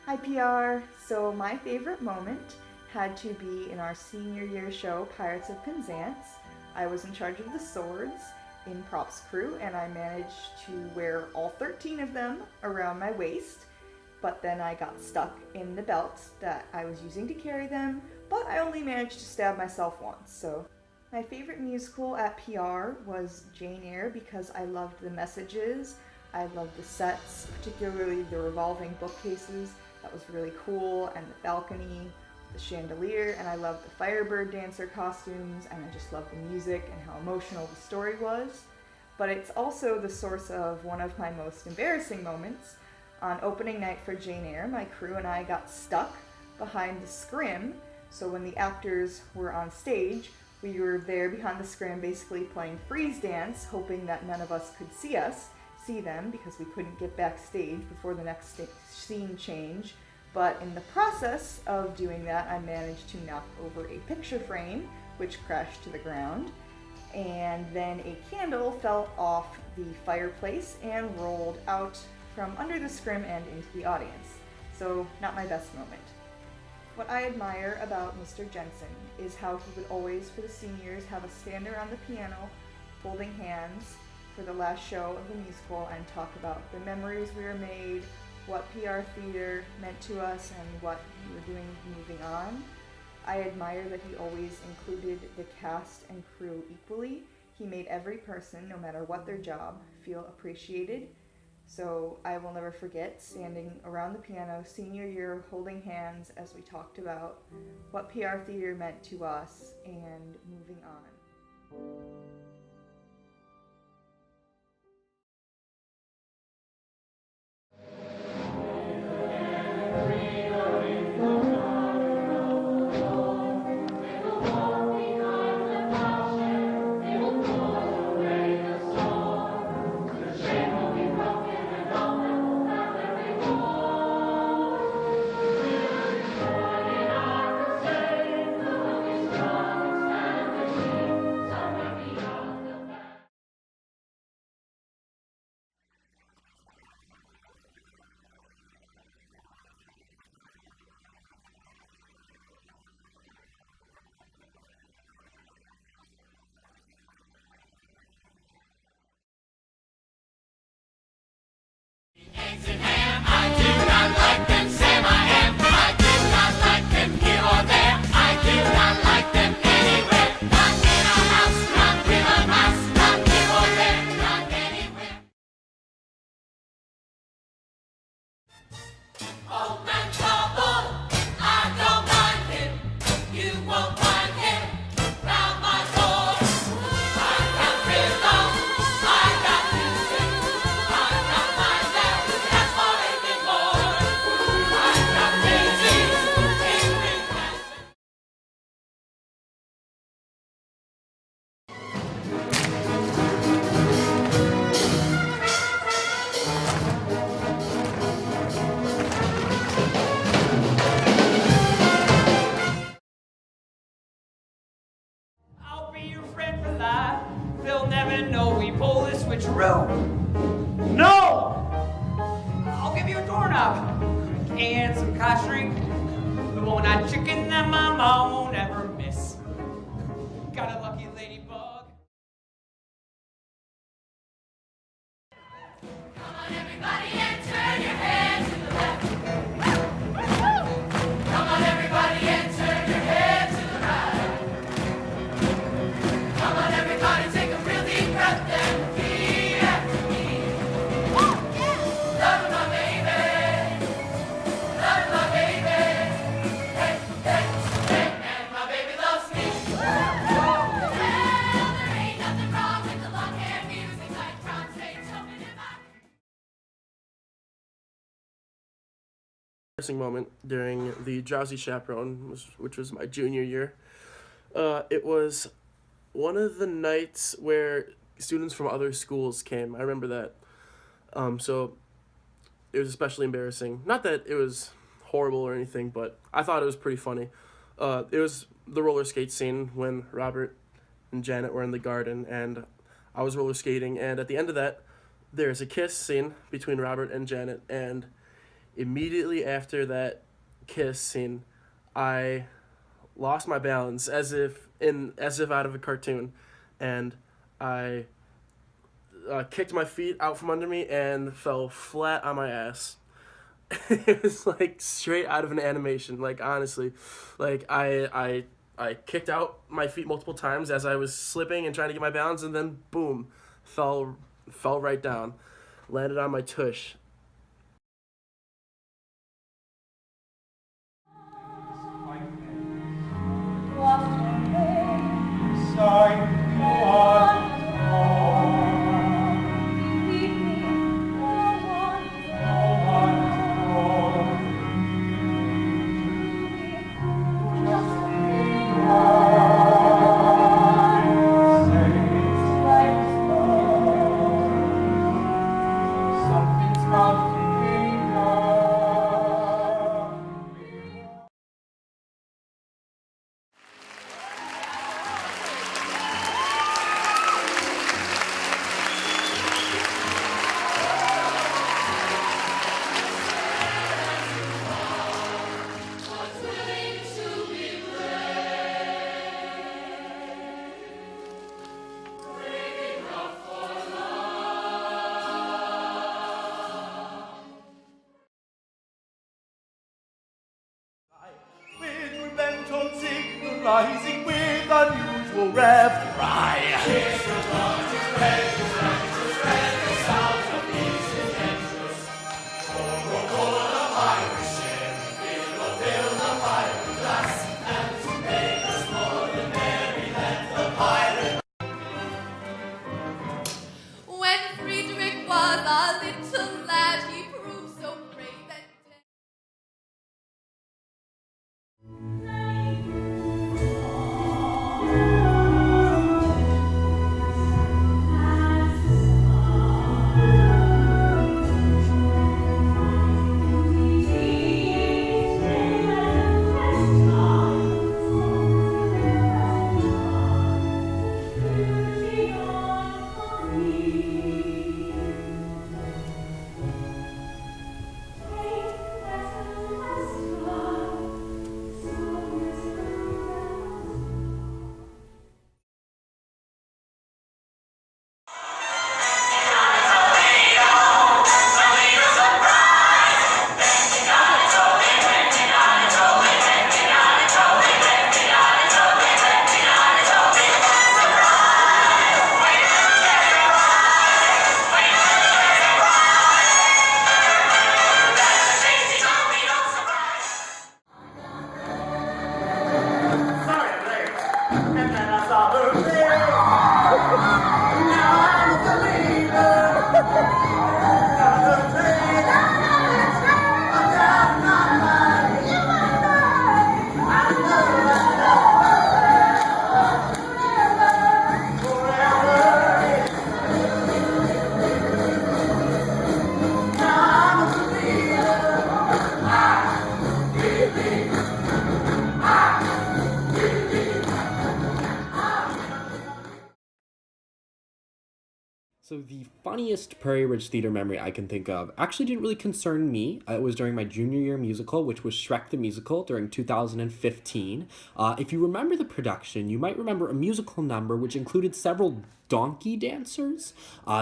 Hi PR! So my favorite moment had to be in our senior year show, Pirates of Penzance. I was in charge of the swords in props crew and I managed to wear all 13 of them around my waist, but then I got stuck in the belt that I was using to carry them, but I only managed to stab myself once. So my favorite musical at PR was Jane Eyre because I loved the messages, I loved the sets, particularly the revolving bookcases. That was really cool, and the balcony, the chandelier, and I loved the Firebird dancer costumes, and I just loved the music and how emotional the story was. But it's also the source of one of my most embarrassing moments. On opening night for Jane Eyre, my crew and I got stuck behind the scrim, so when the actors were on stage, we were there behind the scrim basically playing freeze dance, hoping that none of us could see them because we couldn't get backstage before the next scene change. But in the process of doing that, I managed to knock over a picture frame, which crashed to the ground, and then a candle fell off the fireplace and rolled out from under the scrim and into the audience. So not my best moment. What I admire about Mr. Jensen is how he would always, for the seniors, have us stand around the piano holding hands for the last show of the musical and talk about the memories we were made, what PR theater meant to us, and what we were doing moving on. I admire that he always included the cast and crew equally. He made every person, no matter what their job, feel appreciated. So I will never forget standing around the piano senior year holding hands as we talked about what PR theater meant to us and moving on. heaven, no, we pull this switcheroo. No! I'll give you a doorknob and some cod-string, the one-eyed chicken that my mom won't ever miss. Got a lucky ladybug. Come on, everybody, and turn your head to the left. Come on, everybody, and turn your head to the right. Come on, everybody, take a real deep breath and repeat after me. Loving my baby, loving my baby. Hey, hey, hey, and my baby loves me. Well, there ain't nothing wrong with the long-haired music like Tron State jumping in my... Embarrassing moment during the Drowsy Chaperone, which was my junior year. It was one of the nights where students from other schools came. I remember that. So it was especially embarrassing. Not that it was horrible or anything, but I thought it was pretty funny. It was the roller skate scene when Robert and Janet were in the garden, and I was roller skating, and at the end of that, there's a kiss scene between Robert and Janet, and immediately after that kiss scene, I lost my balance as if out of a cartoon, and I kicked my feet out from under me and fell flat on my ass. It was like straight out of an animation. Like, honestly, like I kicked out my feet multiple times as I was slipping and trying to get my balance, and then boom, fell right down, landed on my tush. Rising with unusual reverie. When Friedrich was a little lad, he proved so brave and dead. So the funniest Prairie Ridge Theater memory I can think of actually didn't really concern me. It was during my junior year musical, which was Shrek the Musical during 2015. If you remember the production, you might remember a musical number which included several donkey dancers.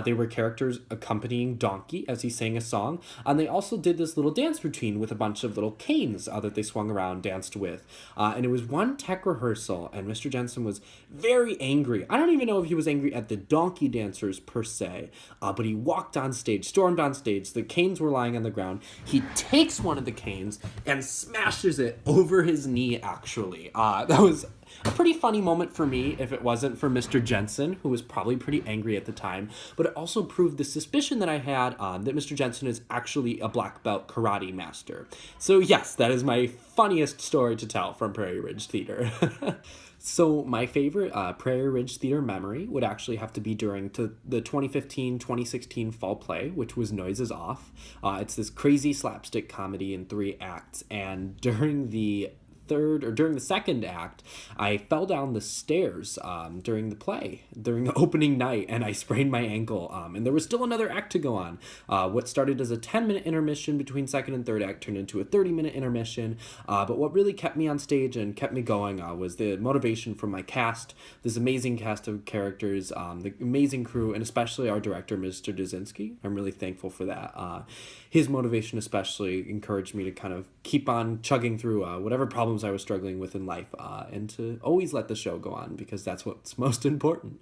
They were characters accompanying Donkey as he sang a song, and they also did this little dance routine with a bunch of little canes that they swung around, danced with. And it was one tech rehearsal, and Mr. Jensen was very angry. I don't even know if he was angry at the donkey dancers per se, but he walked on stage, stormed on stage. The canes were lying on the ground. He takes one of the canes and smashes it over his knee, actually. That was a pretty funny moment for me if it wasn't for Mr. Jensen, who was probably pretty angry at the time, but it also proved the suspicion that I had that Mr. Jensen is actually a black belt karate master. So yes, that is my funniest story to tell from Prairie Ridge Theater. So my favorite Prairie Ridge Theater memory would actually have to be during the 2015-2016 fall play, which was Noises Off. It's this crazy slapstick comedy in 3 acts, and during the second act, I fell down the stairs during the play, during the opening night, and I sprained my ankle. And there was still another act to go on. What started as a 10-minute intermission between second and third act turned into a 30-minute intermission. But what really kept me on stage and kept me going was the motivation from my cast, this amazing cast of characters, the amazing crew, and especially our director, Mr. Dzinski. I'm really thankful for that. His motivation especially encouraged me to kind of keep on chugging through whatever problems I was struggling with in life, and to always let the show go on, because that's what's most important.